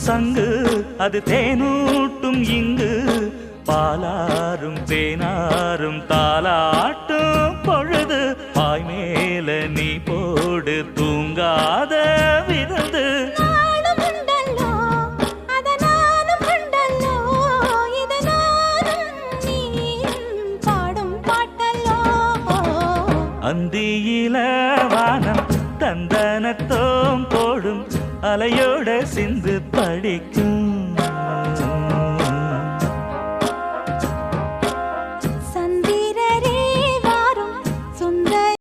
சங்கு அது தேனூட்டும் இங்கு பாலாரும் தேனாரும் தாலாட்டும் பொழுது பாய் மேல நீ போடு தூங்காத விருந்து அந்தியில வானம் தந்தனத்தோம் போடும் அலையோட சிந்து படிக்கும்